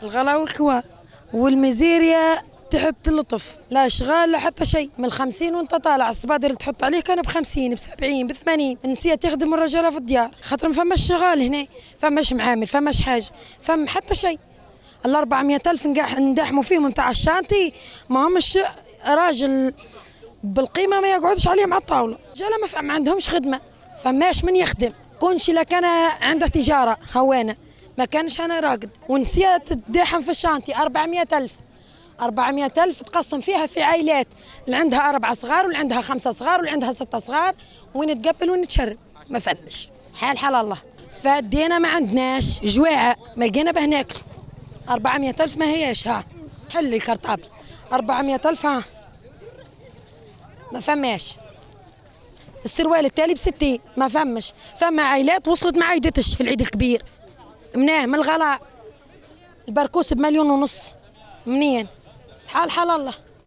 الغلا والكوا والميزيريا تحت اللطف، لا اشغال لا حتى شيء. من 50 وانت طالع الصبادر اللي تحط عليه كان ب50 ب70 ب80. النسية تخدم الرجاله في الديار خاطر ما فماش شغال هنا، فماش معامل، فماش حاجه، فم حتى شيء. ال 400,000 ندحموا فيهم نتاع الشانتي، ما همش راجل بالقيمه ما يقعدش عليهم على الطاوله. رجاله ما عندهمش خدمه، فماش من يخدم. كونش الا كان عنده تجاره هوانه ما كانش انا راقد. ونسيت تدحم في الشانتي 400,000 400,000 تقسم فيها في عائلات اللي عندها 4 صغار واللي عندها 5 صغار واللي عندها 6 صغار، ونتقبل ونتشرب ما فمش حال الله. فدينا ما عندناش جواعه ما لقينا به ناكل. 400,000 ما هيش ها حل الكرطابل 400,000 ها ما فماش. السروال التالي ب60 ما فمش. فما عائلات وصلت ما عيدتش في العيد الكبير. مناه من الغلاء البركوس ب1,500,000 منين؟ حال الله.